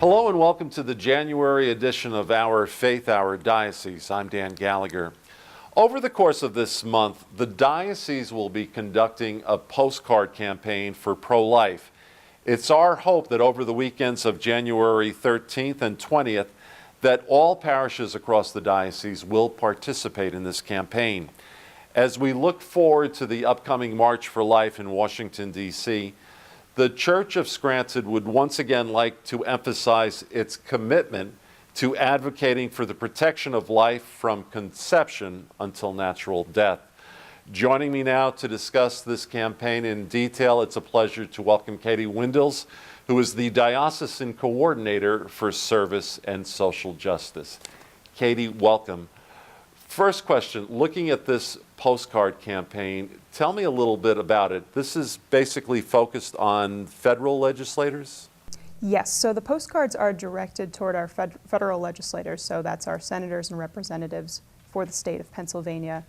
Hello and welcome to the January edition of our Faith Hour Diocese. I'm Dan Gallagher. Over the course of this month, the Diocese will be conducting a postcard campaign for pro-life. It's our hope that over the weekends of January 13th and 20th, that all parishes across the Diocese will participate in this campaign. As we look forward to the upcoming March for Life in Washington, D.C., the Church of Scranton would once again like to emphasize its commitment to advocating for the protection of life from conception until natural death. Joining me now to discuss this campaign in detail, it's a pleasure to welcome Katie Windels, who is the Diocesan Coordinator for Service and Social Justice. Katie, welcome. First question, looking at this postcard campaign, tell me a little bit about it. This is basically focused on federal legislators? Yes, so the postcards are directed toward our federal legislators, so that's our senators and representatives for the state of Pennsylvania.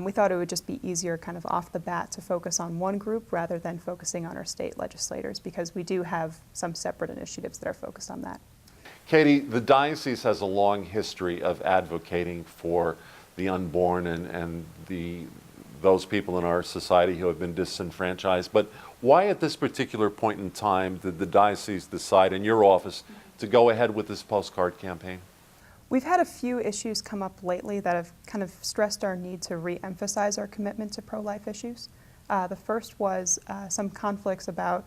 We thought it would just be easier kind of off the bat to focus on one group rather than focusing on our state legislators, because we do have some separate initiatives that are focused on that. Katie, the diocese has a long history of advocating for the unborn and those people in our society who have been disenfranchised. But why at this particular point in time did the diocese decide in your office to go ahead with this postcard campaign? We've had a few issues come up lately that have kind of stressed our need to re-emphasize our commitment to pro-life issues. The first was some conflicts about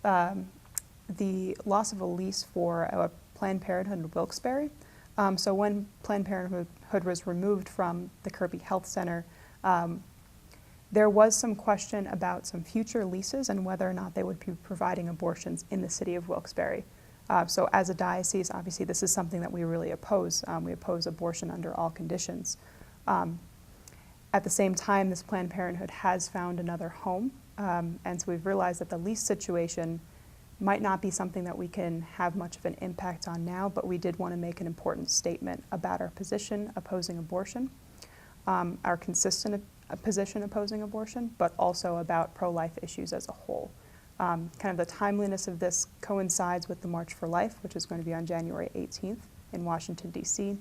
the loss of a lease for a Planned Parenthood in Wilkes-Barre. So when Planned Parenthood was removed from the Kirby Health Center, there was some question about some future leases and whether or not they would be providing abortions in the city of Wilkes-Barre. So as a diocese, obviously this is something that we really oppose. We oppose abortion under all conditions. At the same time, this Planned Parenthood has found another home, and so we've realized that the lease situation might not be something that we can have much of an impact on now, but we did want to make an important statement about our position opposing abortion, our consistent position opposing abortion, but also about pro-life issues as a whole. Kind of the timeliness of this coincides with the March for Life, which is going to be on January 18th in Washington, D.C.,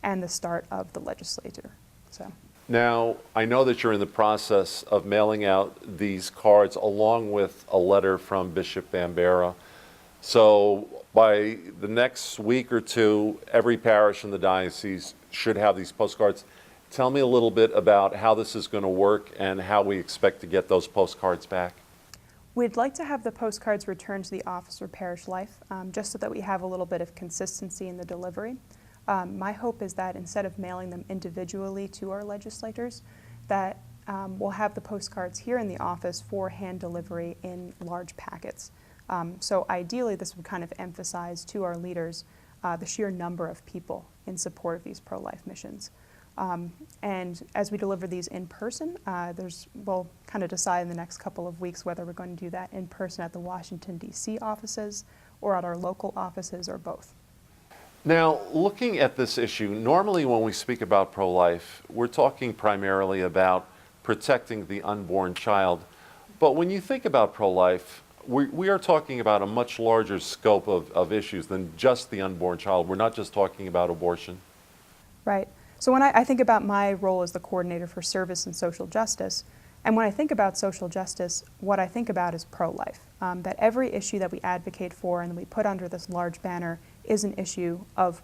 and the start of the legislature. Now, I know that you're in the process of mailing out these cards along with a letter from Bishop Bambera. So by the next week or two, every parish in the diocese should have these postcards. Tell me a little bit about how this is going to work and how we expect to get those postcards back. We'd like to have the postcards returned to the Office for Parish Life, just so that we have a little bit of consistency in the delivery. My hope is that instead of mailing them individually to our legislators, that we'll have the postcards here in the office for hand delivery in large packets. So ideally, this would kind of emphasize to our leaders the sheer number of people in support of these pro-life missions. And as we deliver these in person, we'll kind of decide in the next couple of weeks whether we're going to do that in person at the Washington, D.C. offices or at our local offices or both. Now, looking at this issue, normally when we speak about pro-life, we're talking primarily about protecting the unborn child. But when you think about pro-life, we are talking about a much larger scope of issues than just the unborn child. We're not just talking about abortion. Right. So when I think about my role as the coordinator for service and social justice, and when I think about social justice, what I think about is pro-life. That every issue that we advocate for and that we put under this large banner is an issue of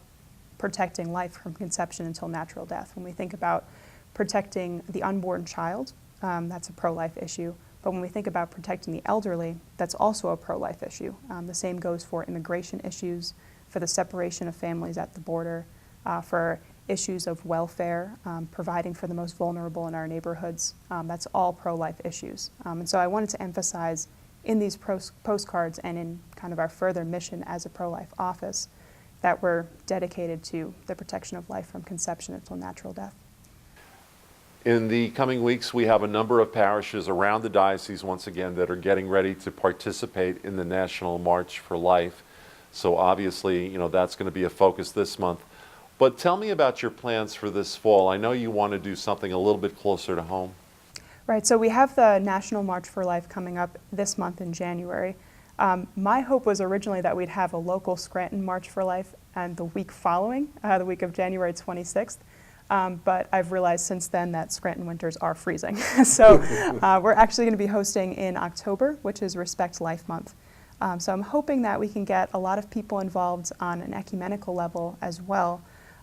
protecting life from conception until natural death. When we think about protecting the unborn child, that's a pro-life issue. But when we think about protecting the elderly, that's also a pro-life issue. The same goes for immigration issues, for the separation of families at the border, for issues of welfare, providing for the most vulnerable in our neighborhoods. That's all pro-life issues. And so I wanted to emphasize in these postcards and in kind of our further mission as a pro-life office that we're dedicated to the protection of life from conception until natural death. In the coming weeks, we have a number of parishes around the diocese, once again, that are getting ready to participate in the National March for Life. So obviously, that's going to be a focus this month. But tell me about your plans for this fall. I know you want to do something a little bit closer to home. Right, so we have the National March for Life coming up this month in January. My hope was originally that we'd have a local Scranton March for Life and the week following, the week of January 26th. But I've realized since then that Scranton winters are freezing. So we're actually going to be hosting in October, which is Respect Life Month. So I'm hoping that we can get a lot of people involved on an ecumenical level as well,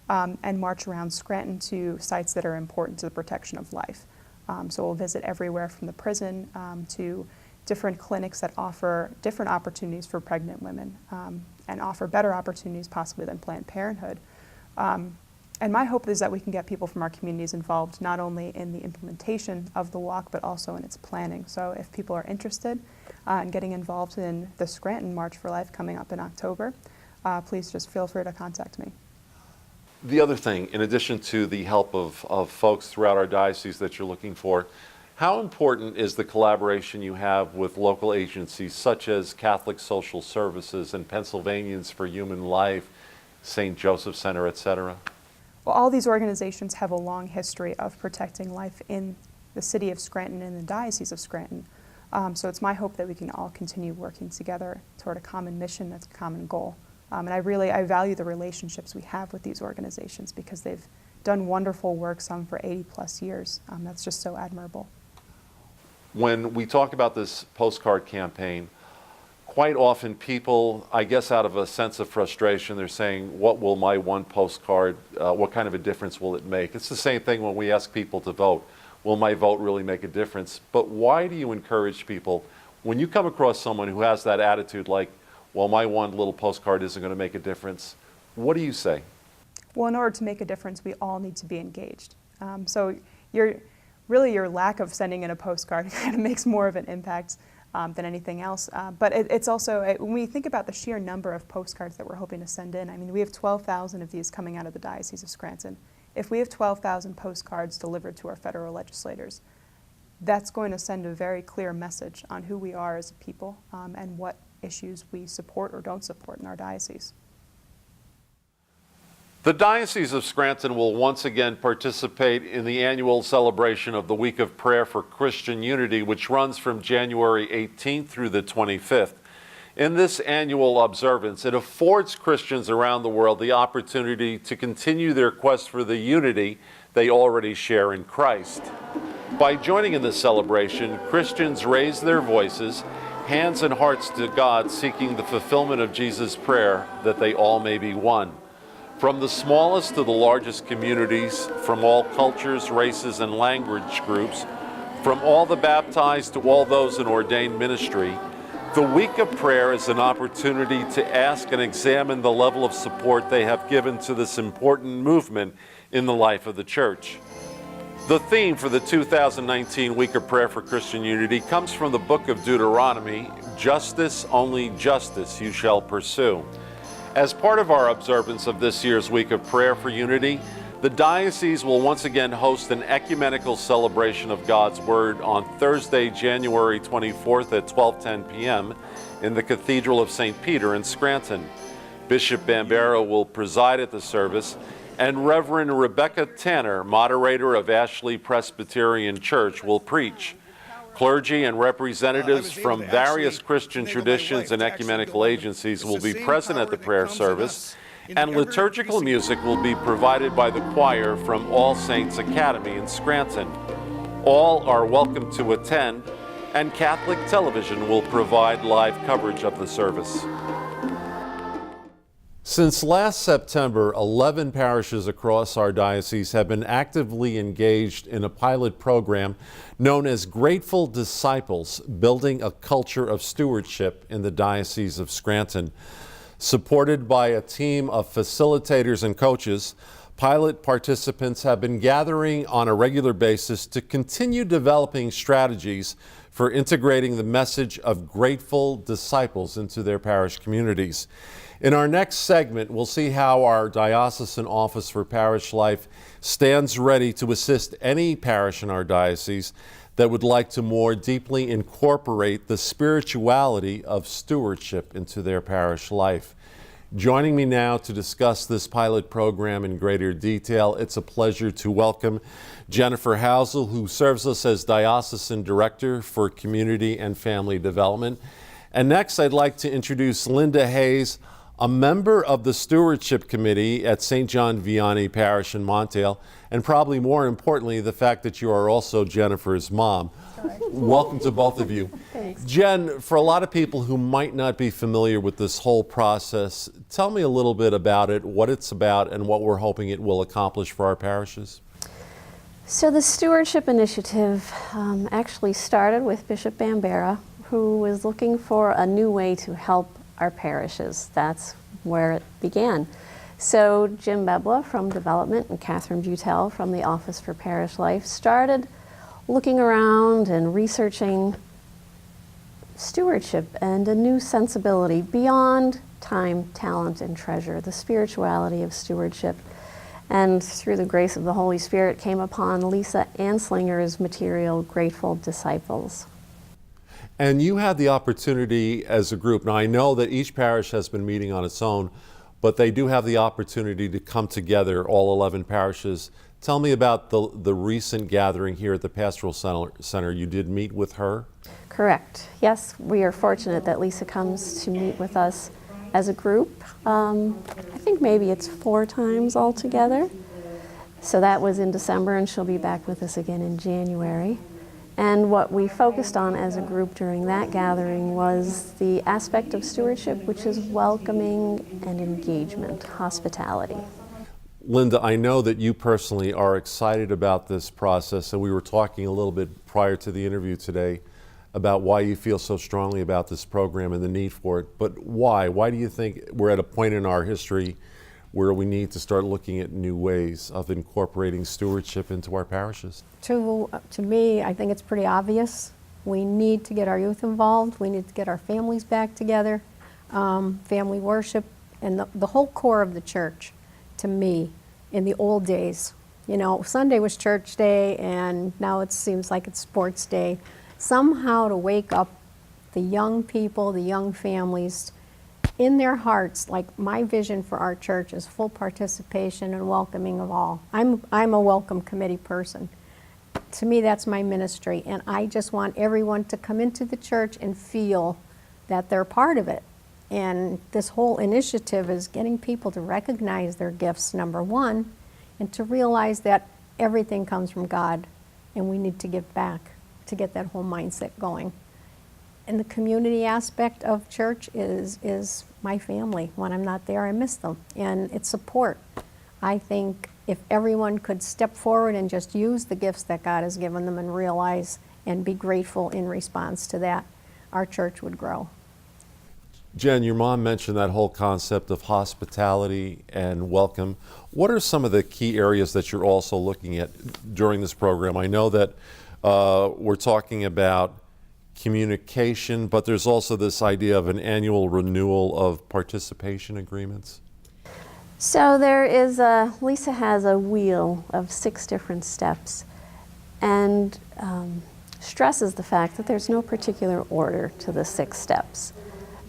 and march around Scranton to sites that are important to the protection of life. So we'll visit everywhere from the prison to different clinics that offer different opportunities for pregnant women and offer better opportunities possibly than Planned Parenthood. And my hope is that we can get people from our communities involved not only in the implementation of the walk, but also in its planning. So if people are interested in getting involved in the Scranton March for Life coming up in October, please just feel free to contact me. The other thing, in addition to the help of folks throughout our diocese that you're looking for, how important is the collaboration you have with local agencies such as Catholic Social Services and Pennsylvanians for Human Life, St. Joseph Center, et cetera? Well, all these organizations have a long history of protecting life in the city of Scranton and the Diocese of Scranton. So it's my hope that we can all continue working together toward a common mission, that's a common goal. And I value the relationships we have with these organizations because they've done wonderful work, some for 80 plus years. That's just so admirable. When we talk about this postcard campaign, quite often people, I guess out of a sense of frustration, they're saying, what will my one postcard, what kind of a difference will it make? It's the same thing when we ask people to vote. Will my vote really make a difference? But why do you encourage people, when you come across someone who has that attitude like, well, my one little postcard isn't going to make a difference, what do you say? Well, in order to make a difference, we all need to be engaged. So your lack of sending in a postcard kind of makes more of an impact than anything else. But it's also, when we think about the sheer number of postcards that we're hoping to send in, I mean, we have 12,000 of these coming out of the Diocese of Scranton. If we have 12,000 postcards delivered to our federal legislators, that's going to send a very clear message on who we are as a people and what issues we support or don't support in our diocese. The Diocese of Scranton will once again participate in the annual celebration of the Week of Prayer for Christian Unity, which runs from January 18th through the 25th. In this annual observance, it affords Christians around the world the opportunity to continue their quest for the unity they already share in Christ. By joining in this celebration, Christians raise their voices, hands and hearts to God, seeking the fulfillment of Jesus' prayer that they all may be one. From the smallest to the largest communities, from all cultures, races, and language groups, from all the baptized to all those in ordained ministry, the Week of Prayer is an opportunity to ask and examine the level of support they have given to this important movement in the life of the Church. The theme for the 2019 Week of Prayer for Christian Unity comes from the book of Deuteronomy, "Justice, only justice you shall pursue." As part of our observance of this year's Week of Prayer for Unity, the Diocese will once again host an ecumenical celebration of God's Word on Thursday, January 24th at 12:10 p.m. in the Cathedral of St. Peter in Scranton. Bishop Bambero will preside at the service, and Reverend Rebecca Tanner, moderator of Ashley Presbyterian Church, will preach. Clergy and representatives from various Christian traditions and ecumenical agencies will be present at the prayer service, and liturgical music will be provided by the choir from All Saints Academy in Scranton. All are welcome to attend, and Catholic Television will provide live coverage of the service. Since last September, 11 parishes across our diocese have been actively engaged in a pilot program known as Grateful Disciples, building a culture of stewardship in the Diocese of Scranton. Supported by a team of facilitators and coaches, pilot participants have been gathering on a regular basis to continue developing strategies for integrating the message of grateful disciples into their parish communities. In our next segment, we'll see how our Diocesan Office for Parish Life stands ready to assist any parish in our diocese that would like to more deeply incorporate the spirituality of stewardship into their parish life. Joining me now to discuss this pilot program in greater detail, it's a pleasure to welcome Jennifer Housel, who serves us as Diocesan Director for Community and Family Development, And next, I'd like to introduce Linda Hayes, a member of the Stewardship Committee at St. John Vianney Parish in Montail, and probably more importantly, the fact that you are also Jennifer's mom. Welcome to both of you. Thanks. Jen, for a lot of people who might not be familiar with this whole process, tell me a little bit about it, what it's about, and what we're hoping it will accomplish for our parishes. So the Stewardship Initiative actually started with Bishop Bambera, who was looking for a new way to help our parishes. That's where it began. So Jim Bebla from Development and Catherine Butel from the Office for Parish Life started looking around and researching stewardship and a new sensibility beyond time, talent, and treasure, the spirituality of stewardship. And through the grace of the Holy Spirit came upon Lisa Anslinger's material, Grateful Disciples. And you had the opportunity as a group. Now, I know that each parish has been meeting on its own, but they do have the opportunity to come together, all 11 parishes. Tell me about the recent gathering here at the Pastoral Center. You did meet with her? Correct. Yes, we are fortunate that Lisa comes to meet with us as a group. I think maybe it's 4 times altogether. So that was in December, and she'll be back with us again in January. And what we focused on as a group during that gathering was the aspect of stewardship, which is welcoming and engagement, hospitality. Linda, I know that you personally are excited about this process, and we were talking a little bit prior to the interview today about why you feel so strongly about this program and the need for it. But why? Why do you think we're at a point in our history where we need to start looking at new ways of incorporating stewardship into our parishes? To me, I think it's pretty obvious. We need to get our youth involved. We need to get our families back together, family worship, and the whole core of the church, to me, in the old days. You know, Sunday was church day, and now it seems like it's sports day. Somehow to wake up the young people, the young families, in their hearts, like my vision for our church is full participation and welcoming of all. I'm a welcome committee person. To me, that's my ministry, and I just want everyone to come into the church and feel that they're part of it. And this whole initiative is getting people to recognize their gifts, number one, and to realize that everything comes from God, and we need to give back to get that whole mindset going. And the community aspect of church is my family. When I'm not there, I miss them. And it's support. I think if everyone could step forward and just use the gifts that God has given them and realize and be grateful in response to that, our church would grow. Jen, your mom mentioned that whole concept of hospitality and welcome. What are some of the key areas that you're also looking at during this program? I know that we're talking about communication, but there's also this idea of an annual renewal of participation agreements. So there is Lisa has a wheel of 6 different steps, and stresses the fact that there's no particular order to the 6 steps.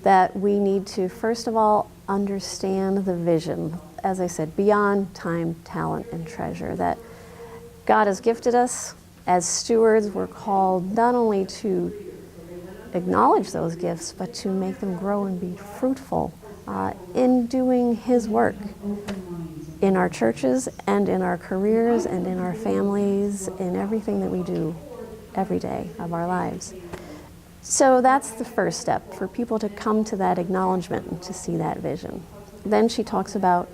That we need to, first of all, understand the vision, as I said, beyond time, talent, and treasure, that God has gifted us. As stewards, we're called not only to acknowledge those gifts, but to make them grow and be fruitful in doing His work in our churches and in our careers and in our families, in everything that we do every day of our lives. So that's the first step, for people to come to that acknowledgement and to see that vision. Then she talks about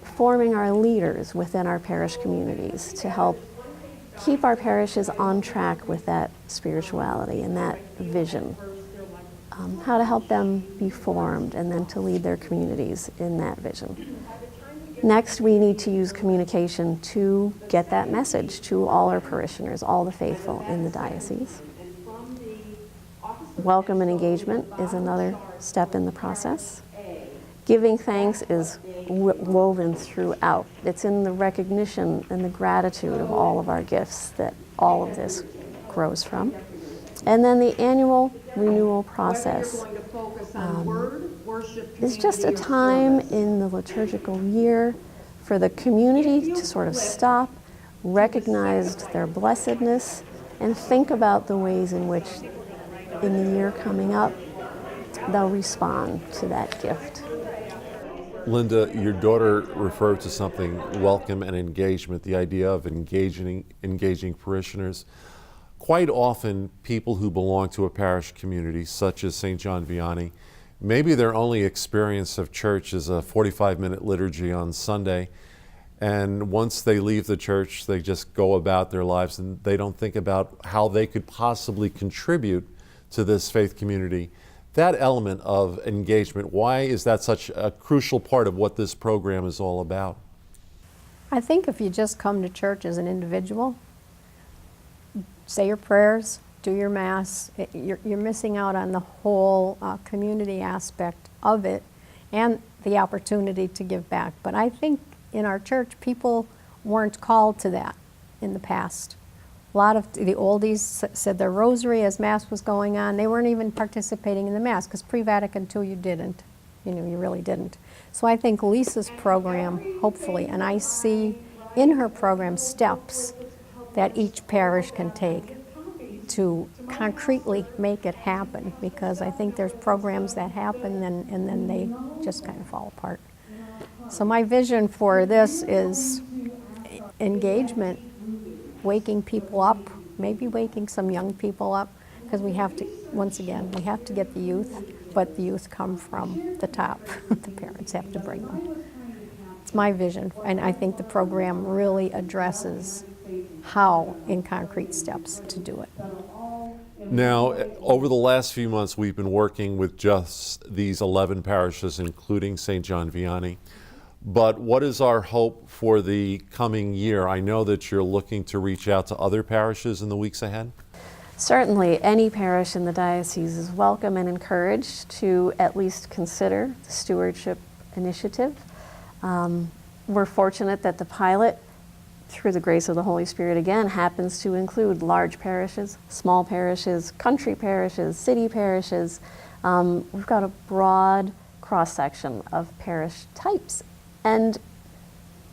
forming our leaders within our parish communities to help keep our parishes on track with that spirituality and that vision. How to help them be formed and then to lead their communities in that vision. Next, we need to use communication to get that message to all our parishioners, all the faithful in the diocese. Welcome and engagement is another step in the process. Giving thanks is woven throughout. It's in the recognition and the gratitude of all of our gifts that all of this grows from. And then the annual renewal process is just a time in the liturgical year for the community to sort of stop, recognize their blessedness, and think about the ways in which in the year coming up, they'll respond to that gift. Linda, your daughter referred to something, welcome and engagement, the idea of engaging parishioners. Quite often, people who belong to a parish community, such as St. John Vianney, maybe their only experience of church is a 45-minute liturgy on Sunday, and once they leave the church, they just go about their lives and they don't think about how they could possibly contribute to this faith community. That element of engagement, why is that such a crucial part of what this program is all about? I think if you just come to church as an individual, say your prayers, do your Mass, you're missing out on the whole community aspect of it and the opportunity to give back. But I think in our church, people weren't called to that in the past. A lot of the oldies said their rosary as Mass was going on. They weren't even participating in the Mass, because pre-Vatican II you didn't. You really didn't. So I think Lisa's program, hopefully, and I see in her program steps that each parish can take to concretely make it happen, because I think there's programs that happen and then they just kind of fall apart. So my vision for this is engagement, waking people up, maybe waking some young people up, because we have to, once again, we have to get the youth, but the youth come from the top. The parents have to bring them. It's my vision, and I think the program really addresses how, in concrete steps, to do it. Now, over the last few months, we've been working with just these 11 parishes, including St. John Vianney. But what is our hope for the coming year? I know that you're looking to reach out to other parishes in the weeks ahead. Certainly, any parish in the diocese is welcome and encouraged to at least consider the stewardship initiative. We're fortunate that the pilot, through the grace of the Holy Spirit again, happens to include large parishes, small parishes, country parishes, city parishes. We've got a broad cross-section of parish types. And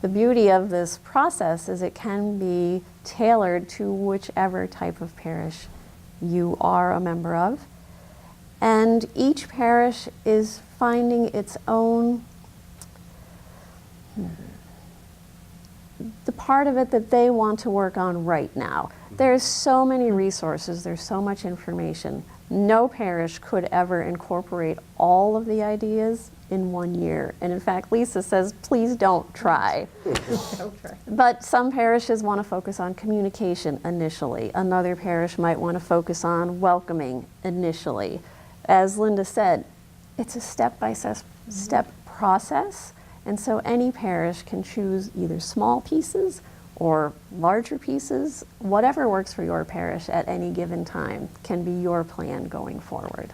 the beauty of this process is it can be tailored to whichever type of parish you are a member of. And each parish is finding its own, the part of it that they want to work on right now. There's so many resources, there's so much information. No parish could ever incorporate all of the ideas in 1 year. And in fact, Lisa says, please don't try. But some parishes want to focus on communication initially. Another parish might want to focus on welcoming initially. As Linda said, it's a step-by-step process. And so any parish can choose either small pieces or larger pieces. Whatever works for your parish at any given time can be your plan going forward.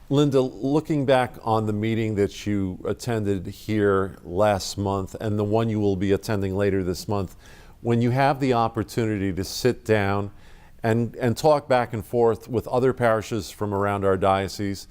Linda, looking back on the meeting that you attended here last month and the one you will be attending later this month, when you have the opportunity to sit down and talk back and forth with other parishes from around our diocese,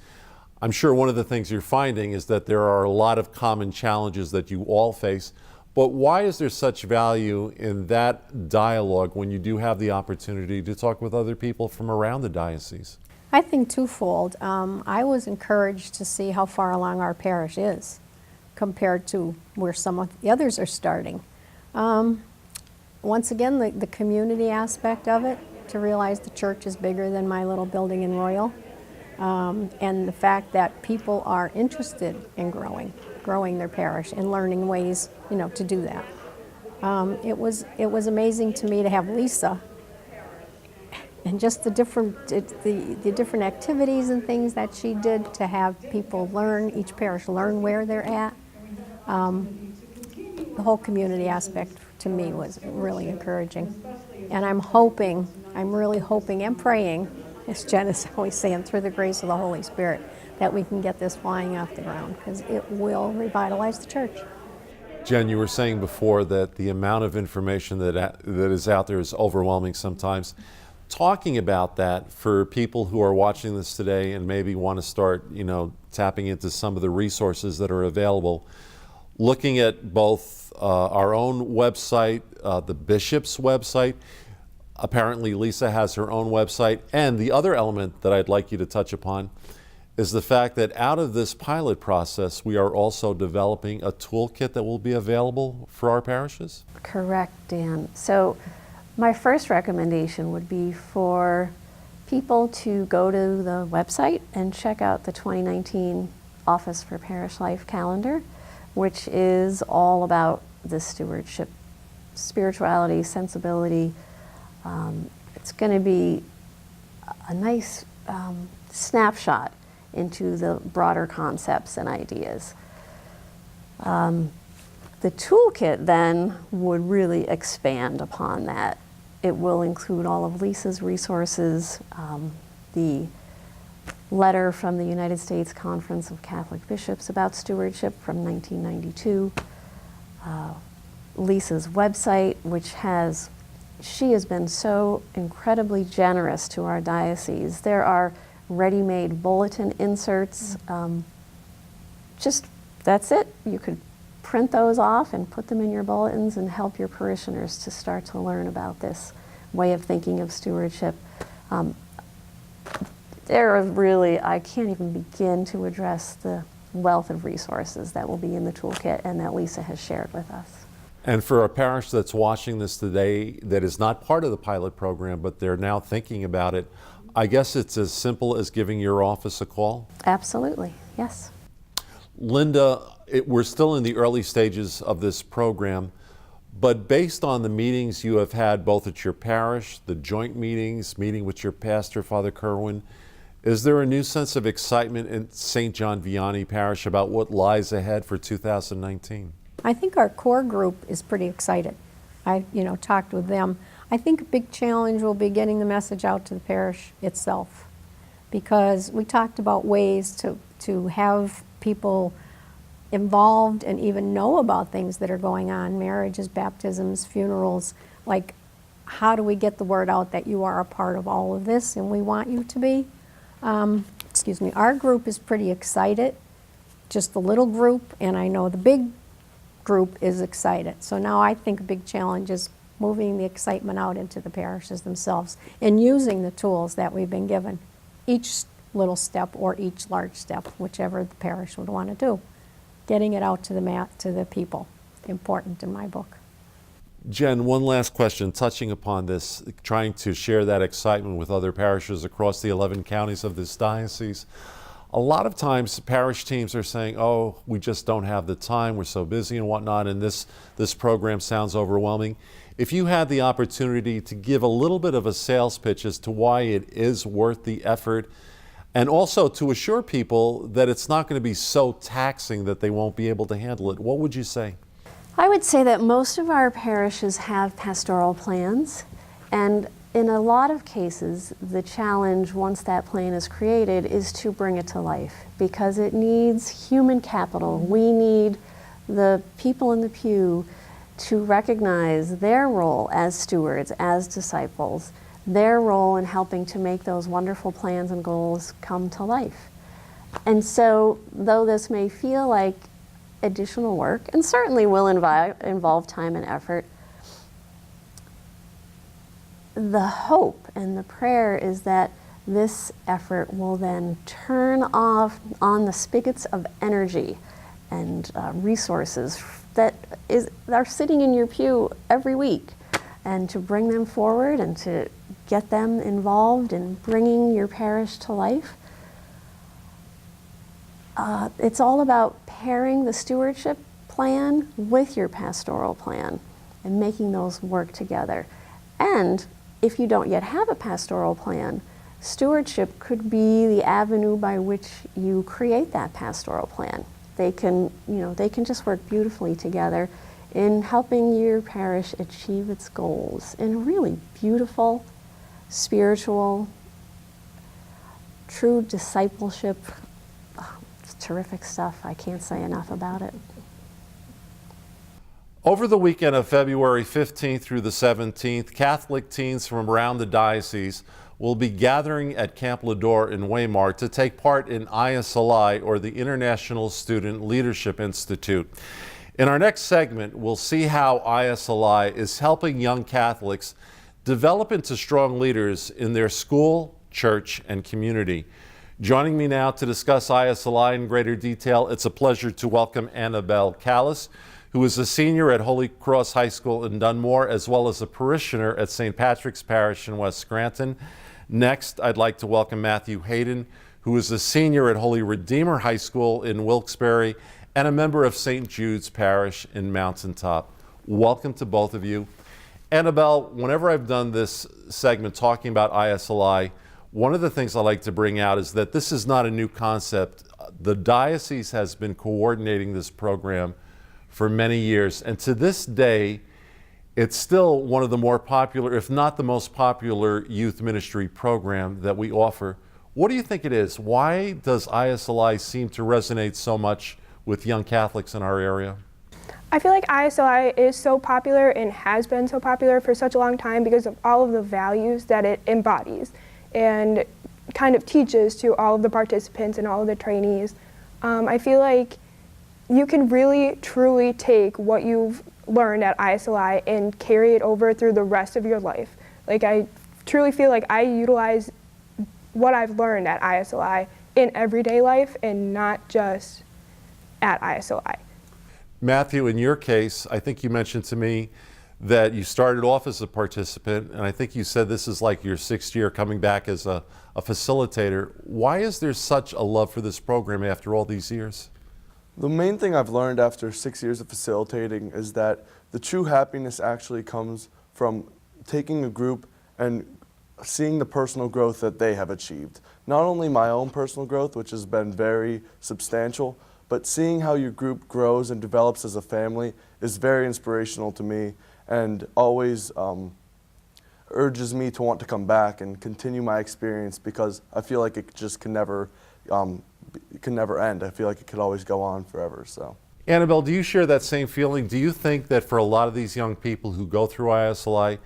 I'm sure one of the things you're finding is that there are a lot of common challenges that you all face. But why is there such value in that dialogue when you do have the opportunity to talk with other people from around the diocese? I think twofold. I was encouraged to see how far along our parish is compared to where some of the others are starting. Once again, the community aspect of it, to realize the church is bigger than my little building in Royal, and the fact that people are interested in growing their parish and learning ways, to do that. It was amazing to me to have Lisa and just the different activities and things that she did to have people learn, each parish learn where they're at. The whole community aspect to me was really encouraging. And I'm really hoping and praying, as Jen is always saying, through the grace of the Holy Spirit, that we can get this flying off the ground, because it will revitalize the church. Jen, you were saying before that the amount of information that is out there is overwhelming sometimes. Talking about that for people who are watching this today and maybe want to start, tapping into some of the resources that are available, looking at both our own website, the bishop's website, Apparently, Lisa has her own website. And the other element that I'd like you to touch upon is the fact that out of this pilot process, we are also developing a toolkit that will be available for our parishes. Correct, Dan. So my first recommendation would be for people to go to the website and check out the 2019 Office for Parish Life calendar, which is all about this stewardship, spirituality, sensibility. It's going to be a nice snapshot into the broader concepts and ideas. The toolkit then would really expand upon that. It will include all of Lisa's resources, the letter from the United States Conference of Catholic Bishops about stewardship from 1992, Lisa's website, which she has been so incredibly generous to our diocese. There are ready-made bulletin inserts. That's it. You could print those off and put them in your bulletins and help your parishioners to start to learn about this way of thinking of stewardship. There are really, I can't even begin to address the wealth of resources that will be in the toolkit and that Lisa has shared with us. And for a parish that's watching this today that is not part of the pilot program, but they're now thinking about it, I guess it's as simple as giving your office a call? Absolutely, yes. Linda, we're still in the early stages of this program, but based on the meetings you have had both at your parish, the joint meetings, meeting with your pastor, Father Kerwin, is there a new sense of excitement in St. John Vianney Parish about what lies ahead for 2019? I think our core group is pretty excited. I talked with them. I think a big challenge will be getting the message out to the parish itself, because we talked about ways to have people involved and even know about things that are going on, marriages, baptisms, funerals. Like, how do we get the word out that you are a part of all of this and we want you to be? Our group is pretty excited, just the little group, and I know the big group is excited. So now I think a big challenge is moving the excitement out into the parishes themselves and using the tools that we've been given, each little step or each large step, whichever the parish would want to do. Getting it out to the people, important in my book. Jen, one last question, touching upon this, trying to share that excitement with other parishes across the 11 counties of this diocese. A lot of times parish teams are saying, oh, we just don't have the time, we're so busy and whatnot, and this program sounds overwhelming. If you had the opportunity to give a little bit of a sales pitch as to why it is worth the effort, and also to assure people that it's not going to be so taxing that they won't be able to handle it, what would you say? I would say that most of our parishes have pastoral plans, and in a lot of cases, the challenge once that plan is created is to bring it to life, because it needs human capital. We need the people in the pew to recognize their role as stewards, as disciples, their role in helping to make those wonderful plans and goals come to life. And so, though this may feel like additional work, and certainly will involve time and effort, the hope and the prayer is that this effort will then turn off on the spigots of energy and resources that are sitting in your pew every week, and to bring them forward and to get them involved in bringing your parish to life. It's all about pairing the stewardship plan with your pastoral plan and making those work together. And if you don't yet have a pastoral plan, stewardship could be the avenue by which you create that pastoral plan. They can just work beautifully together in helping your parish achieve its goals in a really beautiful, spiritual, true discipleship. It's terrific stuff. I can't say enough about it. Over the weekend of February 15th through the 17th, Catholic teens from around the diocese will be gathering at Camp Lador in Weimar to take part in ISLI, or the International Student Leadership Institute. In our next segment, we'll see how ISLI is helping young Catholics develop into strong leaders in their school, church, and community. Joining me now to discuss ISLI in greater detail, it's a pleasure to welcome Annabelle Callis, who is a senior at Holy Cross High School in Dunmore, as well as a parishioner at St. Patrick's Parish in West Scranton. Next, I'd like to welcome Matthew Hayden, who is a senior at Holy Redeemer High School in Wilkes-Barre and a member of St. Jude's Parish in Mountaintop. Welcome to both of you. Annabelle, whenever I've done this segment talking about ISLI, one of the things I like to bring out is that this is not a new concept. The diocese has been coordinating this program for many years, and to this day, it's still one of the more popular, if not the most popular, youth ministry program that we offer. What do you think it is? Why does ISLI seem to resonate so much with young Catholics in our area? I feel like ISLI is so popular and has been so popular for such a long time because of all of the values that it embodies and kind of teaches to all of the participants and all of the trainees. I feel like you can really, truly take what you've learned at ISLI and carry it over through the rest of your life. Like, I truly feel like I utilize what I've learned at ISLI in everyday life and not just at ISLI. Matthew, in your case, I think you mentioned to me that you started off as a participant, and I think you said this is like your 6th year coming back as a facilitator. Why is there such a love for this program after all these years? The main thing I've learned after 6 years of facilitating is that the true happiness actually comes from taking a group and seeing the personal growth that they have achieved. Not only my own personal growth, which has been very substantial, but seeing how your group grows and develops as a family is very inspirational to me and always urges me to want to come back and continue my experience because I feel like it just can never end. I feel like it could always go on forever. So, Annabelle, do you share that same feeling? Do you think that for a lot of these young people who go through ISLI,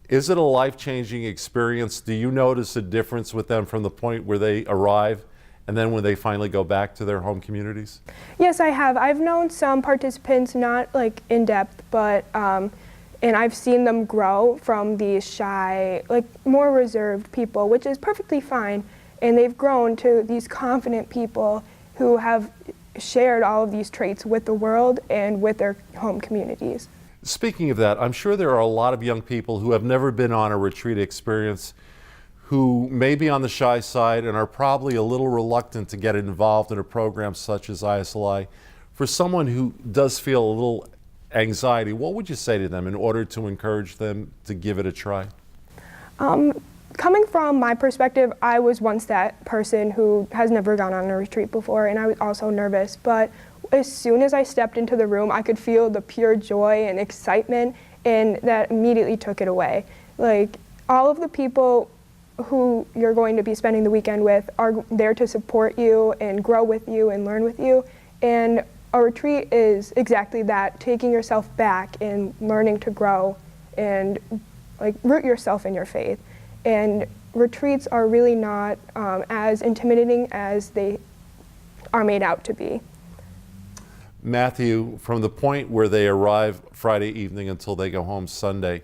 is it a life-changing experience? Do you notice a difference with them from the point where they arrive and then when they finally go back to their home communities? Yes, I have. I've known some participants, not like in depth, but and I've seen them grow from these shy, like more reserved people, which is perfectly fine. And they've grown to these confident people who have shared all of these traits with the world and with their home communities. Speaking of that, I'm sure there are a lot of young people who have never been on a retreat experience who may be on the shy side and are probably a little reluctant to get involved in a program such as ISLI. For someone who does feel a little anxiety, what would you say to them in order to encourage them to give it a try? Coming from my perspective, I was once that person who has never gone on a retreat before, and I was also nervous. But as soon as I stepped into the room, I could feel the pure joy and excitement, and that immediately took it away. Like, all of the people who you're going to be spending the weekend with are there to support you and grow with you and learn with you. And a retreat is exactly that, taking yourself back and learning to grow and like root yourself in your faith. And retreats are really not as intimidating as they are made out to be. Matthew, from the point where they arrive Friday evening until they go home Sunday,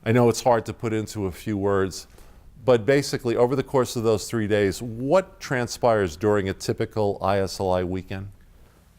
I know it's hard to put into a few words, but basically over the course of those 3 days, what transpires during a typical ISLI weekend?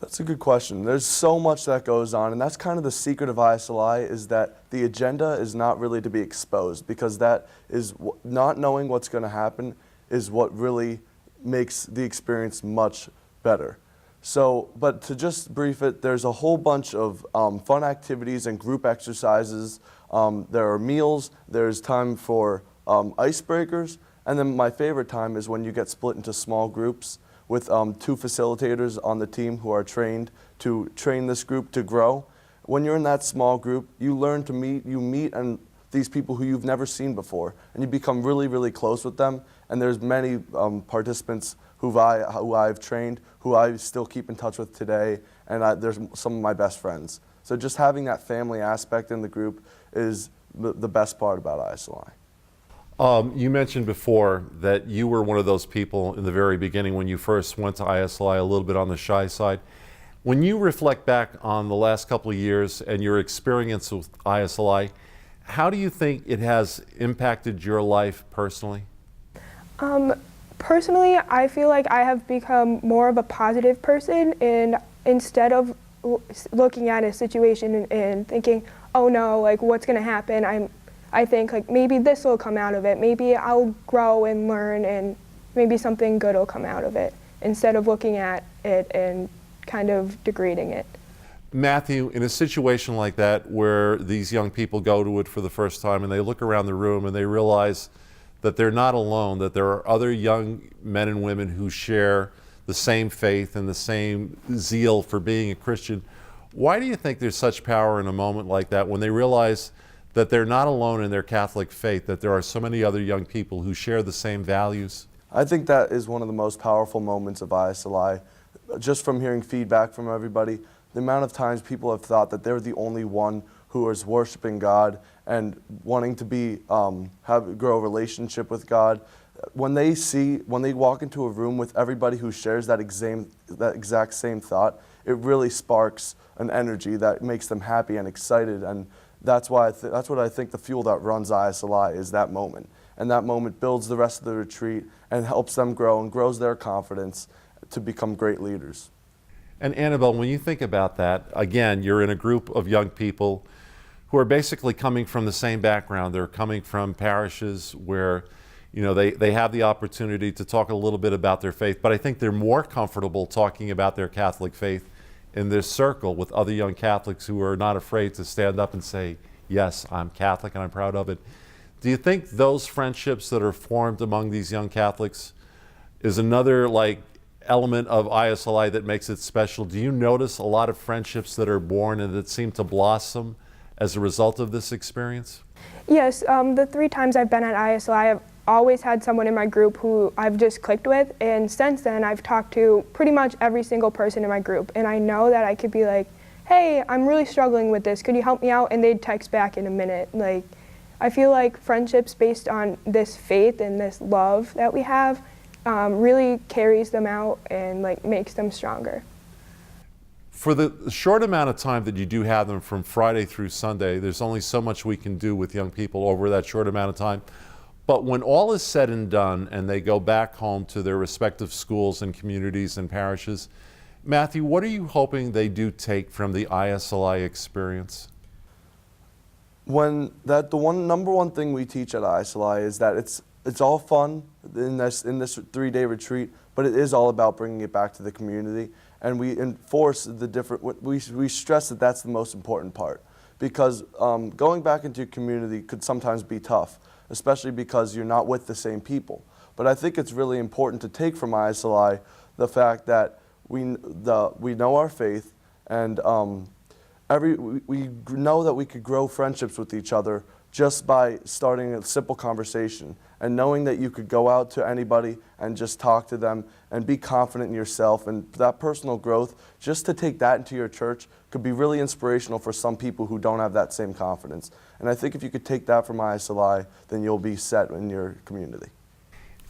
that's a good question. There's so much that goes on, and that's kind of the secret of ISLI is that the agenda is not really to be exposed because that is not knowing what's going to happen is what really makes the experience much better. So, but to just brief it, there's a whole bunch of fun activities and group exercises. There are meals, there's time for icebreakers, and then my favorite time is when you get split into small groups with 2 facilitators on the team who are trained to train this group to grow. When you're in that small group, you learn to meet and these people who you've never seen before, and you become really, really close with them. And there's many participants who I've trained, who I still keep in touch with today, and there's some of my best friends. So just having that family aspect in the group is the best part about ISLI. You mentioned before that you were one of those people in the very beginning when you first went to ISLI, a little bit on the shy side. When you reflect back on the last couple of years and your experience with ISLI, How do you think it has impacted your life personally? Personally, I feel like I have become more of a positive person, and instead of looking at a situation and thinking, oh no, like what's gonna happen, I think like maybe this will come out of it. Maybe I'll grow and learn, and maybe something good will come out of it, instead of looking at it and kind of degrading it. Matthew, in a situation like that where these young people go to it for the first time and they look around the room and they realize that they're not alone, that there are other young men and women who share the same faith and the same zeal for being a Christian, why do you think there's such power in a moment like that when they realize that they're not alone in their Catholic faith, that there are so many other young people who share the same values? I think that is one of the most powerful moments of ISLI. Just from hearing feedback from everybody, the amount of times people have thought that they're the only one who is worshiping God and wanting to grow a relationship with God. When they walk into a room with everybody who shares that exact same thought, it really sparks an energy that makes them happy and excited. And that's what I think the fuel that runs ISLI is, that moment. And that moment builds the rest of the retreat and helps them grow and grows their confidence to become great leaders. And Annabelle, when you think about that, again, you're in a group of young people who are basically coming from the same background. They're coming from parishes where, they have the opportunity to talk a little bit about their faith, but I think they're more comfortable talking about their Catholic faith in this circle with other young Catholics who are not afraid to stand up and say, yes, I'm Catholic and I'm proud of it. Do you think those friendships that are formed among these young Catholics is another element of ISLI that makes it special? Do you notice a lot of friendships that are born and that seem to blossom as a result of this experience? Yes, the 3 times I've been at ISLI, I've always had someone in my group who I've just clicked with, and since then I've talked to pretty much every single person in my group, and I know that I could be like, hey, I'm really struggling with this, could you help me out? And they'd text back in a minute. I feel like friendships based on this faith and this love that we have really carries them out and makes them stronger. For the short amount of time that you do have them from Friday through Sunday, there's only so much we can do with young people over that short amount of time. But when all is said and done and they go back home to their respective schools and communities and parishes, Matthew, what are you hoping they do take from the ISLI experience? Number one thing we teach at ISLI is that it's all fun in this 3-day retreat, but it is all about bringing it back to the community. And we enforce we stress that that's the most important part, because going back into your community could sometimes be tough, especially because you're not with the same people. But I think it's really important to take from ISLI the fact that we know our faith, and we know that we could grow friendships with each other just by starting a simple conversation, and knowing that you could go out to anybody and just talk to them and be confident in yourself, and that personal growth, just to take that into your church could be really inspirational for some people who don't have that same confidence. And I think if you could take that from ISLI, then you'll be set in your community.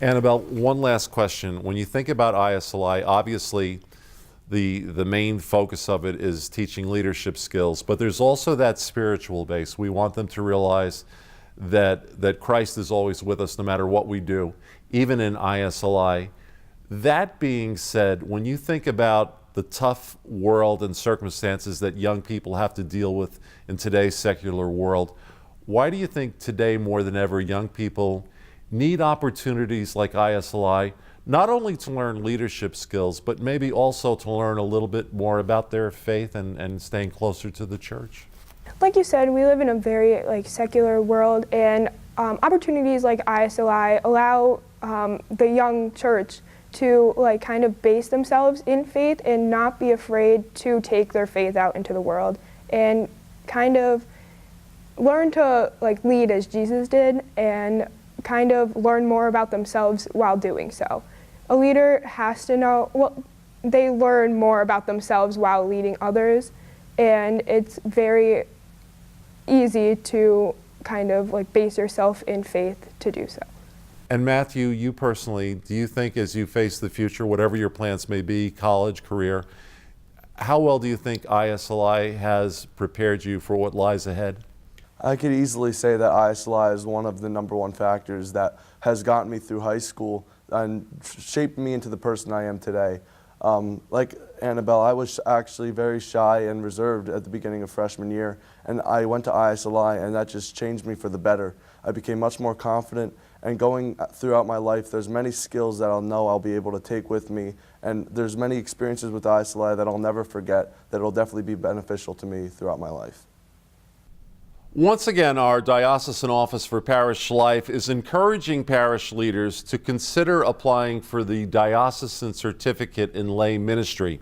Annabelle, one last question. When you think about ISLI, obviously the main focus of it is teaching leadership skills, but there's also that spiritual base. We want them to realize that Christ is always with us no matter what we do, even in ISLI. That being said, when you think about the tough world and circumstances that young people have to deal with in today's secular world, why do you think today more than ever young people need opportunities like ISLI, not only to learn leadership skills, but maybe also to learn a little bit more about their faith and staying closer to the church? Like you said, we live in a very secular world, and opportunities like ISLI allow the young church to kind of base themselves in faith and not be afraid to take their faith out into the world, and kind of learn to lead as Jesus did, and kind of learn more about themselves while doing so. A leader has to know, they learn more about themselves while leading others, and it's very easy to kind of base yourself in faith to do so. And Matthew, you personally, do you think as you face the future, whatever your plans may be, college, career, how well do you think ISLI has prepared you for what lies ahead? I could easily say that ISLI is one of the #1 factors that has gotten me through high school and shaped me into the person I am today. Like Annabelle, I was actually very shy and reserved at the beginning of freshman year, and I went to ISLI, and that just changed me for the better. I became much more confident, and going throughout my life, there's many skills that I'll be able to take with me, and there's many experiences with ISLI that I'll never forget that will definitely be beneficial to me throughout my life. Once again, our Diocesan Office for Parish Life is encouraging parish leaders to consider applying for the Diocesan Certificate in Lay Ministry.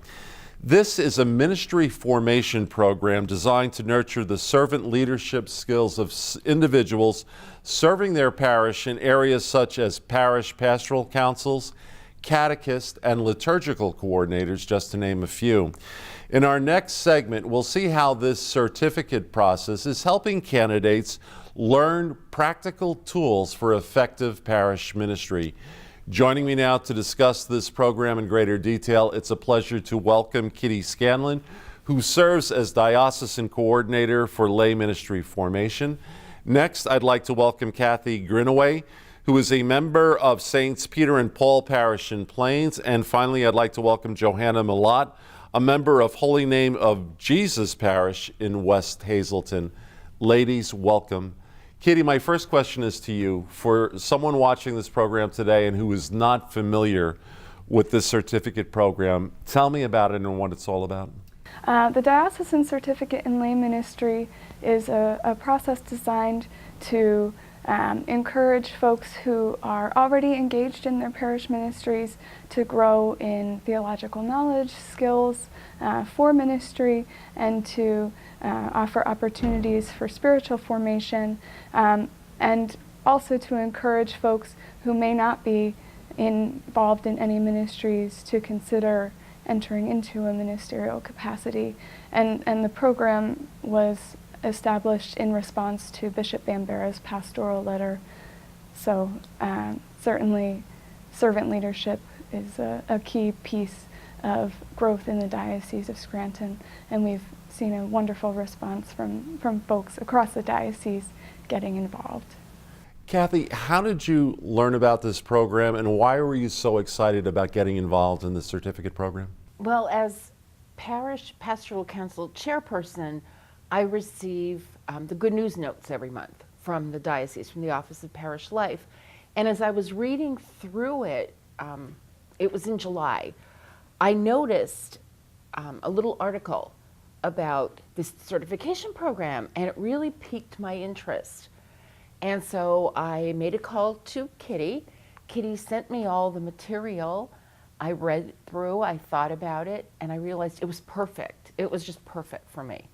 This is a ministry formation program designed to nurture the servant leadership skills of individuals serving their parish in areas such as parish pastoral councils, catechists, and liturgical coordinators, just to name a few. In our next segment, we'll see how this certificate process is helping candidates learn practical tools for effective parish ministry. Joining me now to discuss this program in greater detail, it's a pleasure to welcome Kitty Scanlon, who serves as Diocesan Coordinator for Lay Ministry Formation. Next, I'd like to welcome Kathy Grinaway, who is a member of Saints Peter and Paul Parish in Plains. And finally, I'd like to welcome Johanna Milat, a member of Holy Name of Jesus Parish in West Hazelton. Ladies, welcome. Kitty, my first question is to you. For someone watching this program today and who is not familiar with this certificate program, tell me about it and what it's all about. The Diocesan Certificate in Lay Ministry is a process designed to encourage folks who are already engaged in their parish ministries to grow in theological knowledge, skills for ministry, and to offer opportunities for spiritual formation, and also to encourage folks who may not be involved in any ministries to consider entering into a ministerial capacity. And the program was established in response to Bishop Bambera's pastoral letter. So certainly servant leadership is a key piece of growth in the Diocese of Scranton, and we've seen a wonderful response from folks across the diocese getting involved. Kathy, how did you learn about this program, and why were you so excited about getting involved in the certificate program? Well, as Parish Pastoral Council chairperson, I receive the Good News Notes every month from the diocese, from the Office of Parish Life. And as I was reading through it, it was in July, I noticed a little article about this certification program, and it really piqued my interest. And so I made a call to Kitty. Kitty sent me all the material. I read it through, I thought about it, and I realized it was perfect. It was just perfect for me.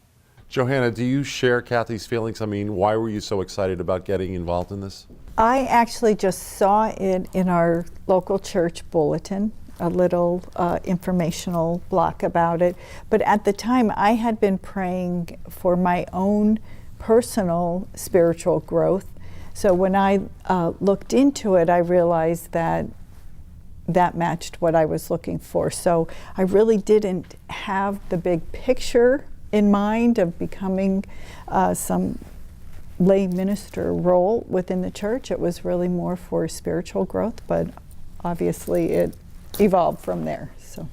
Johanna, do you share Kathy's feelings? I mean, why were you so excited about getting involved in this? I actually just saw it in our local church bulletin, a little informational block about it. But at the time, I had been praying for my own personal spiritual growth. So when I looked into it, I realized that matched what I was looking for. So I really didn't have the big picture in mind of becoming some lay minister role within the church. It was really more for spiritual growth, but obviously it evolved from there. So,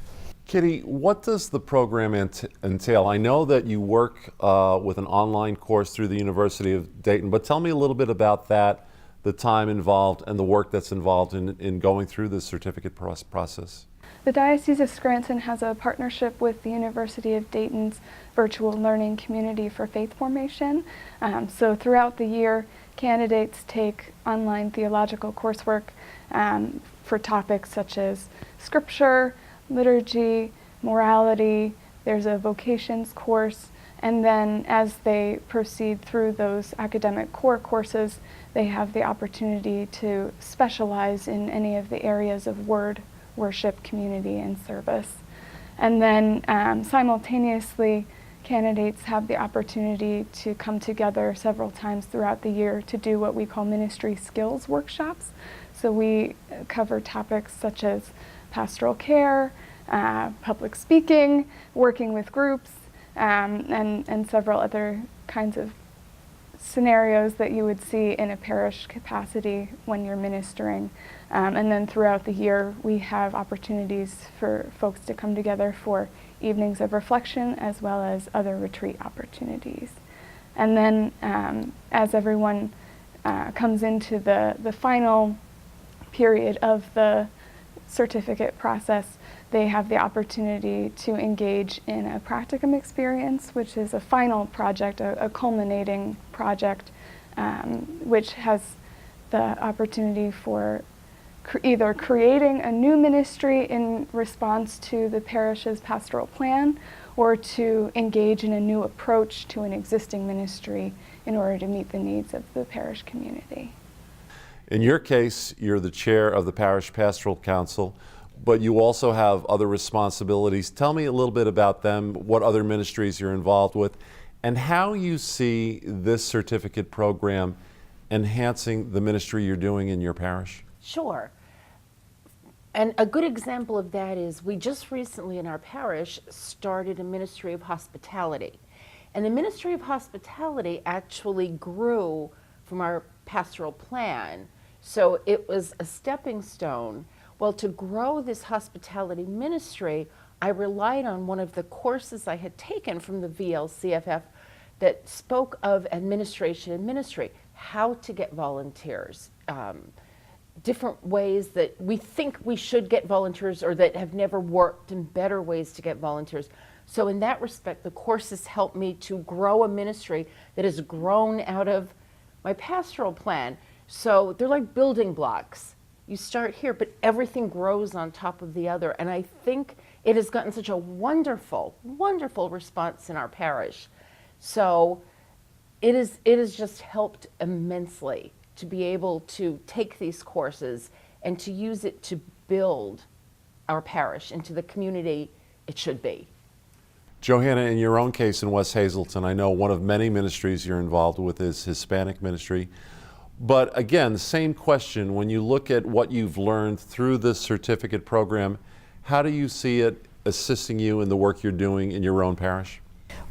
Kitty, what does the program entail? I know that you work with an online course through the University of Dayton, but tell me a little bit about that, the time involved and the work that's involved in going through this certificate process. The Diocese of Scranton has a partnership with the University of Dayton's virtual learning community for faith formation. So throughout the year, candidates take online theological coursework for topics such as scripture, liturgy, morality. There's a vocations course, and then as they proceed through those academic core courses, they have the opportunity to specialize in any of the areas of word, worship, community, and service. And then simultaneously, candidates have the opportunity to come together several times throughout the year to do what we call ministry skills workshops. So we cover topics such as pastoral care, public speaking, working with groups, and several other kinds of scenarios that you would see in a parish capacity when you're ministering. And then throughout the year, we have opportunities for folks to come together for evenings of reflection as well as other retreat opportunities. And then as everyone comes into the final period of the certificate process, they have the opportunity to engage in a practicum experience, which is a final project, a culminating project, which has the opportunity for either creating a new ministry in response to the parish's pastoral plan, or to engage in a new approach to an existing ministry in order to meet the needs of the parish community. In your case, you're the chair of the Parish Pastoral Council, but you also have other responsibilities. Tell me a little bit about them, what other ministries you're involved with, and how you see this certificate program enhancing the ministry you're doing in your parish. Sure. And a good example of that is we just recently in our parish started a ministry of hospitality. And the ministry of hospitality actually grew from our pastoral plan. So it was a stepping stone. Well, to grow this hospitality ministry, I relied on one of the courses I had taken from the VLCFF that spoke of administration and ministry, how to get volunteers, different ways that we think we should get volunteers or that have never worked, and better ways to get volunteers. So in that respect, the courses helped me to grow a ministry that has grown out of my pastoral plan. So they're like building blocks. You start here, but everything grows on top of the other. And I think it has gotten such a wonderful, wonderful response in our parish. So it has just helped immensely to be able to take these courses and to use it to build our parish into the community it should be. Johanna, in your own case in West Hazelton, I know one of many ministries you're involved with is Hispanic ministry. But again, the same question, when you look at what you've learned through this certificate program, how do you see it assisting you in the work you're doing in your own parish?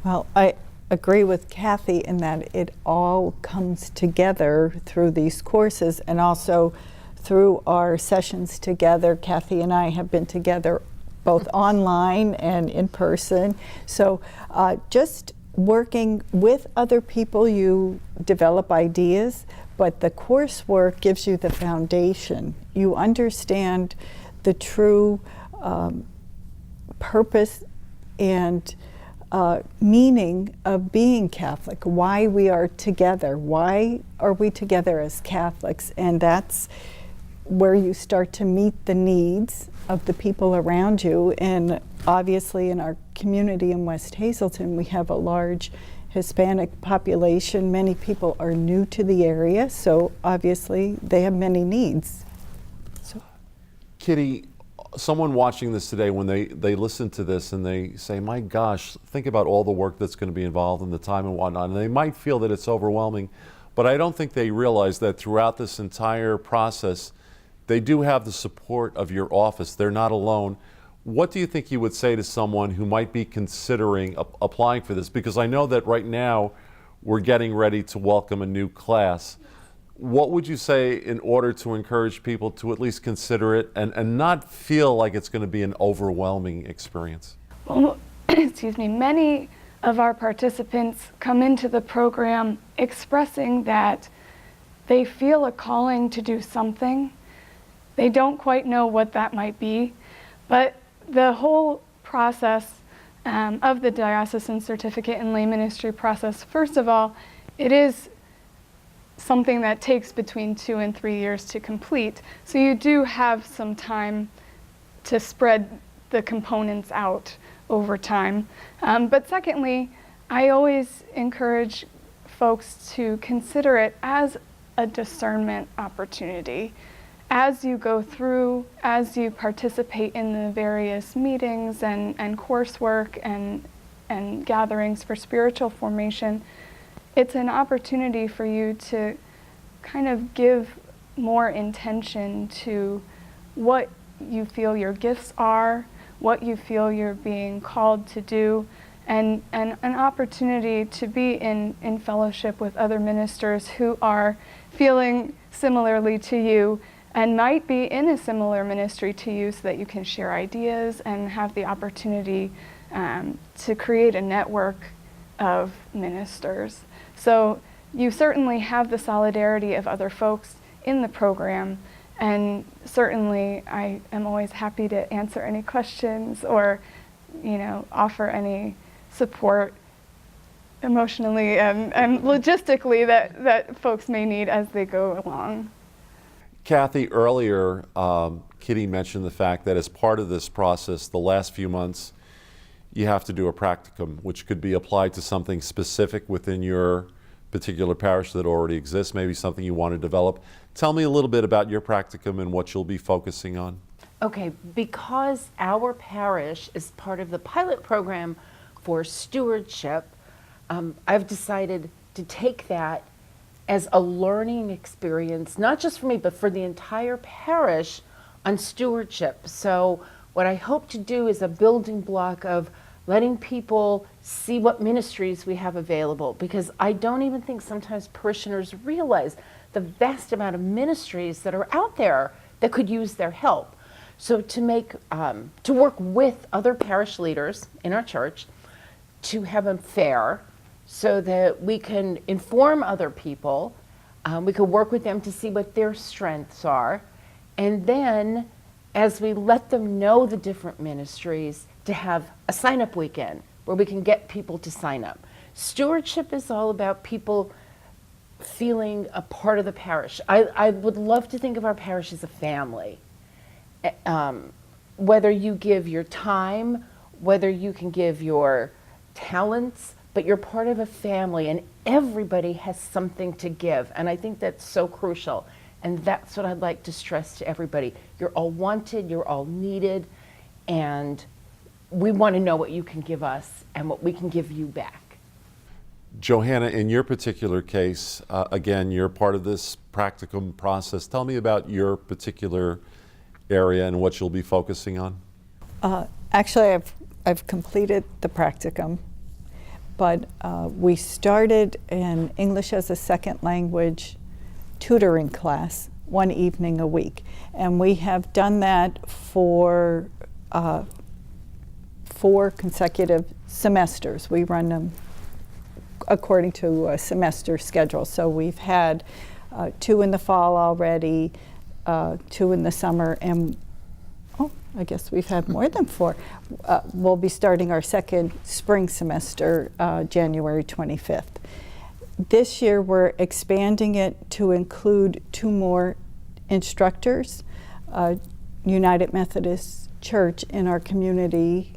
Well, I agree with Kathy in that it all comes together through these courses and also through our sessions together. Kathy and I have been together both online and in person. So just working with other people, you develop ideas, but the coursework gives you the foundation. You understand the true purpose and meaning of being Catholic, why we are together, why are we together as Catholics, and that's where you start to meet the needs of the people around you. And obviously in our community in West Hazelton, we have a large Hispanic population. Many people are new to the area, so obviously they have many needs. So. Kitty, someone watching this today, when they listen to this and they say, my gosh, think about all the work that's going to be involved and the time and whatnot, and they might feel that it's overwhelming, but I don't think they realize that throughout this entire process, they do have the support of your office. They're not alone. What do you think you would say to someone who might be considering applying for this? Because I know that right now we're getting ready to welcome a new class. What would you say in order to encourage people to at least consider it and not feel like it's going to be an overwhelming experience? Well, excuse me, many of our participants come into the program expressing that they feel a calling to do something. They don't quite know what that might be, but the whole process of the diocesan certificate in lay ministry process, first of all, it is something that takes between 2 and 3 years to complete. So you do have some time to spread the components out over time. But secondly, I always encourage folks to consider it as a discernment opportunity. As you go through, as you participate in the various meetings and coursework and gatherings for spiritual formation, it's an opportunity for you to kind of give more intention to what you feel your gifts are, what you feel you're being called to do, and an opportunity to be in fellowship with other ministers who are feeling similarly to you and might be in a similar ministry to you, so that you can share ideas and have the opportunity to create a network of ministers. So you certainly have the solidarity of other folks in the program, and certainly I am always happy to answer any questions or, offer any support emotionally and logistically that folks may need as they go along. Kathy, earlier, Kitty mentioned the fact that as part of this process, the last few months, you have to do a practicum, which could be applied to something specific within your particular parish that already exists, maybe something you want to develop. Tell me a little bit about your practicum and what you'll be focusing on. Okay, because our parish is part of the pilot program for stewardship, I've decided to take that as a learning experience, not just for me, but for the entire parish on stewardship. So what I hope to do is a building block of letting people see what ministries we have available, because I don't even think sometimes parishioners realize the vast amount of ministries that are out there that could use their help. So to work with other parish leaders in our church, to have a fair, so that we can inform other people, we can work with them to see what their strengths are, and then as we let them know the different ministries, to have a sign-up weekend where we can get people to sign up. Stewardship is all about people feeling a part of the parish. I would love to think of our parish as a family. Whether you give your time, whether you can give your talents, but you're part of a family and everybody has something to give. And I think that's so crucial. And that's what I'd like to stress to everybody. You're all wanted, you're all needed, and we want to know what you can give us and what we can give you back. Johanna, in your particular case, again, you're part of this practicum process. Tell me about your particular area and what you'll be focusing on. Actually, I've completed the practicum, but we started an English as a second language tutoring class one evening a week, and we have done that for 4 consecutive semesters. We run them according to a semester schedule. So we've had 2 in the fall already, 2 in the summer, and I guess we've had more than 4. We'll be starting our second spring semester January 25th. This year we're expanding it to include 2 more instructors. United Methodist Church in our community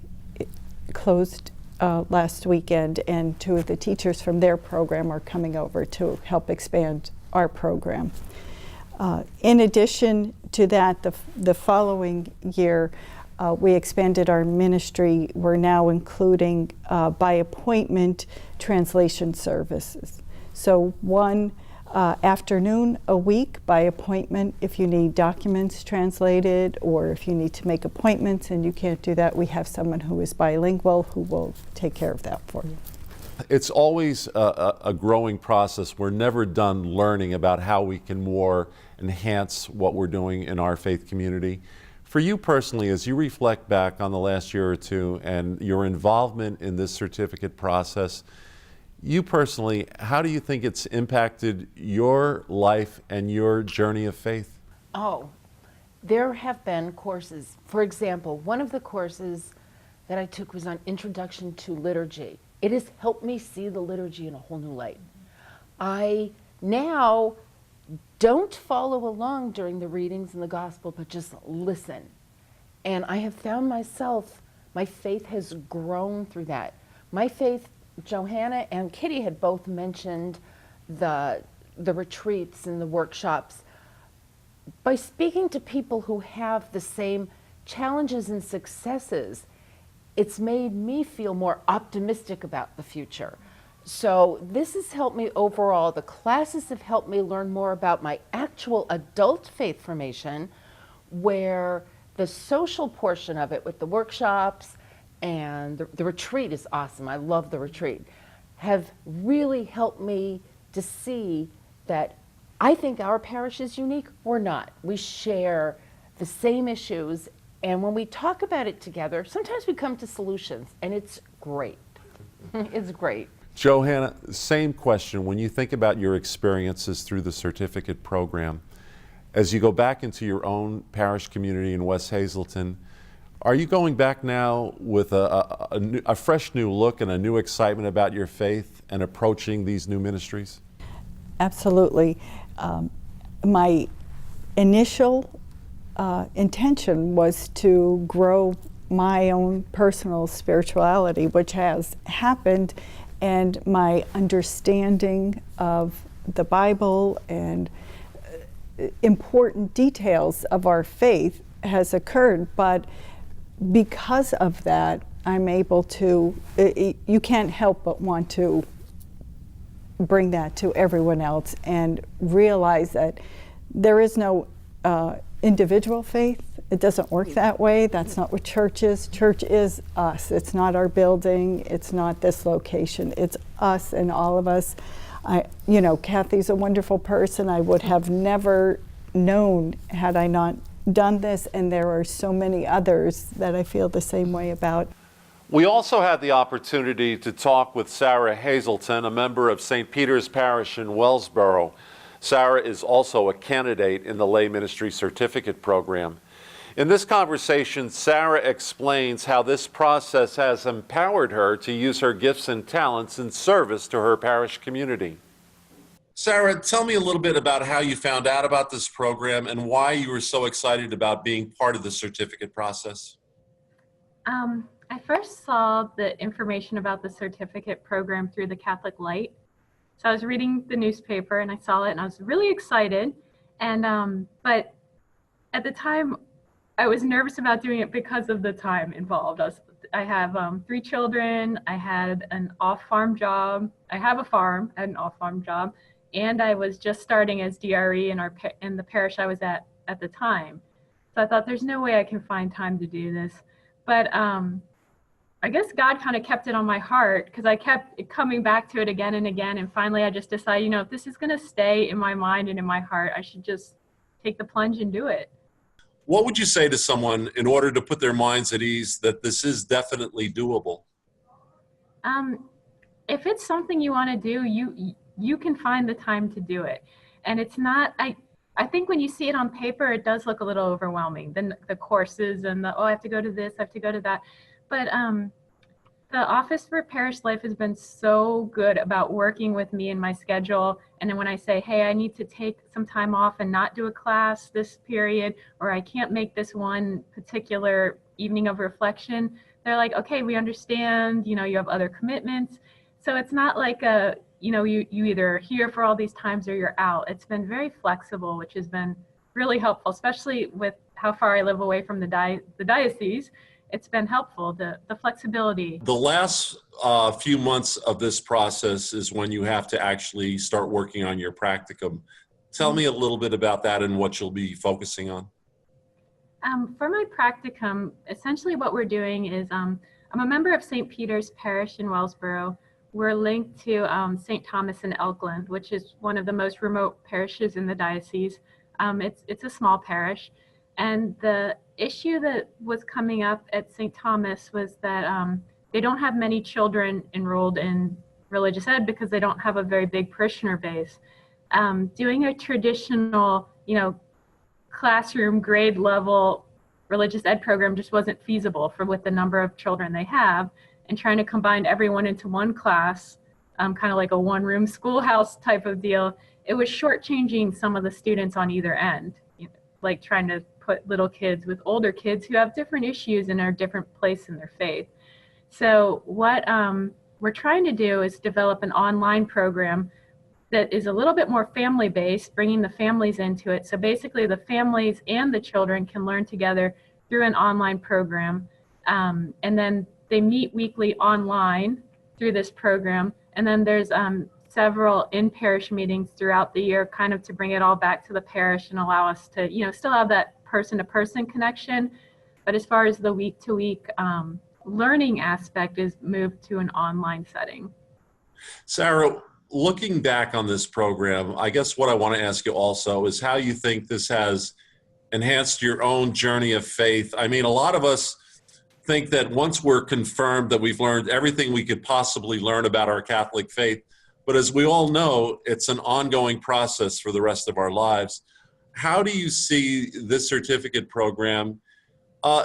closed last weekend, and 2 of the teachers from their program are coming over to help expand our program. In addition to that, the following year, we expanded our ministry. We're now including by appointment translation services. So 1 afternoon a week by appointment if you need documents translated, or if you need to make appointments and you can't do that, we have someone who is bilingual who will take care of that for you. It's always a growing process. We're never done learning about how we can more enhance what we're doing in our faith community. For you personally, as you reflect back on the last year or 2 and your involvement in this certificate process, you personally, how do you think it's impacted your life and your journey of faith? Oh, there have been courses. For example, one of the courses that I took was on Introduction to Liturgy. It has helped me see the liturgy in a whole new light. I now don't follow along during the readings in the gospel, but just listen. And I have found myself, my faith has grown through that. My faith, Johanna and Kitty had both mentioned the retreats and the workshops. By speaking to people who have the same challenges and successes, it's made me feel more optimistic about the future. So this has helped me overall. The classes have helped me learn more about my actual adult faith formation, where the social portion of it with the workshops and the retreat is awesome. I love the retreat, have really helped me to see that I think our parish is unique. We're not. We share the same issues, and when we talk about it together, sometimes we come to solutions, and it's great. It's great. Johanna, same question. When you think about your experiences through the certificate program, as you go back into your own parish community in West Hazleton, are you going back now with a fresh new look and a new excitement about your faith and approaching these new ministries? Absolutely. My initial intention was to grow my own personal spirituality, which has happened, and my understanding of the Bible and important details of our faith has occurred. But because of that, I'm able to, you can't help but want to bring that to everyone else and realize that there is no individual faith. It doesn't work that way. That's not what church is. Church is us. It's not our building. It's not this location. It's us and all of us. Kathy's a wonderful person. I would have never known had I not done this, and there are so many others that I feel the same way about. We also had the opportunity to talk with Sarah Hazleton, a member of St. Peter's Parish in Wellsboro. Sarah is also a candidate in the lay ministry certificate program. In this conversation, Sarah explains how this process has empowered her to use her gifts and talents in service to her parish community. Sarah, tell me a little bit about how you found out about this program and why you were so excited about being part of the certificate process. I first saw the information about the certificate program through the Catholic Light. So I was reading the newspaper and I saw it and I was really excited. And but at the time, I was nervous about doing it because of the time involved. I have 3 children. I had an off-farm job. I have a farm. I had an off-farm job, and I was just starting as DRE in the parish I was at the time. So I thought, there's no way I can find time to do this. But I guess God kind of kept it on my heart because I kept coming back to it again and again. And finally, I just decided, if this is going to stay in my mind and in my heart, I should just take the plunge and do it. What would you say to someone in order to put their minds at ease that this is definitely doable? If it's something you want to do, you can find the time to do it. And it's not, I think when you see it on paper, it does look a little overwhelming. The courses and I have to go to this, I have to go to that. But the Office for Parish Life has been so good about working with me in my schedule. And then when I say, hey, I need to take some time off and not do a class this period, or I can't make this one particular evening of reflection, they're like, okay, we understand, you have other commitments. So it's not like you either are here for all these times or you're out. It's been very flexible, which has been really helpful, especially with how far I live away from the diocese. It's been helpful, the flexibility. The last few months of this process is when you have to actually start working on your practicum. Tell me a little bit about that and what you'll be focusing on. For my practicum, essentially what we're doing is, I'm a member of St. Peter's Parish in Wellsboro. We're linked to St. Thomas in Elkland, which is one of the most remote parishes in the diocese. It's a small parish. And the issue that was coming up at St. Thomas was that they don't have many children enrolled in religious ed because they don't have a very big parishioner base. Doing a traditional, classroom grade level religious ed program just wasn't feasible with the number of children they have, and trying to combine everyone into one class, kind of like a one-room schoolhouse type of deal, it was shortchanging some of the students on either end, like trying to put little kids with older kids who have different issues and are a different place in their faith. So what we're trying to do is develop an online program that is a little bit more family-based, bringing the families into it. So basically the families and the children can learn together through an online program. And then they meet weekly online through this program. And then there's several in-parish meetings throughout the year, kind of to bring it all back to the parish and allow us to, still have that person-to-person connection. But as far as the week-to-week learning aspect is moved to an online setting. Sarah, looking back on this program, I guess what I want to ask you also is how you think this has enhanced your own journey of faith. I mean, a lot of us think that once we're confirmed that we've learned everything we could possibly learn about our Catholic faith, but as we all know, it's an ongoing process for the rest of our lives. How do you see this certificate program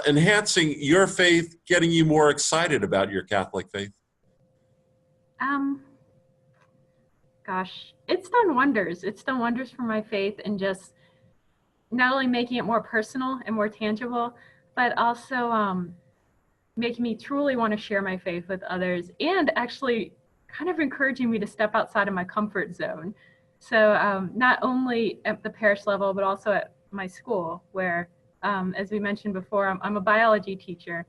enhancing your faith, getting you more excited about your Catholic faith? Gosh, it's done wonders. It's done wonders for my faith, and just not only making it more personal and more tangible, but also making me truly want to share my faith with others, and actually kind of encouraging me to step outside of my comfort zone. So not only at the parish level, but also at my school, where, as we mentioned before, I'm a biology teacher.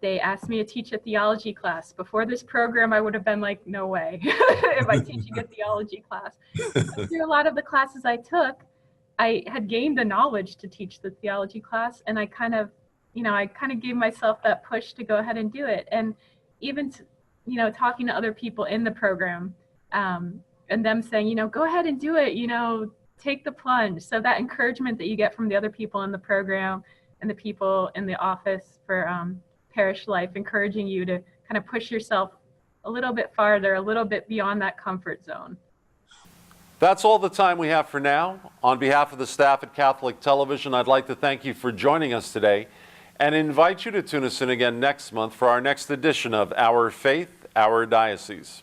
They asked me to teach a theology class. Before this program, I would have been like, no way, am I teaching a theology class? But through a lot of the classes I took, I had gained the knowledge to teach the theology class, and I kind of gave myself that push to go ahead and do it. And even, talking to other people in the program, and them saying, go ahead and do it, take the plunge. So that encouragement that you get from the other people in the program and the people in the office for parish life, encouraging you to kind of push yourself a little bit farther, a little bit beyond that comfort zone. That's all the time we have for now. On behalf of the staff at Catholic Television, I'd like to thank you for joining us today and invite you to tune us in again next month for our next edition of Our Faith, Our Diocese.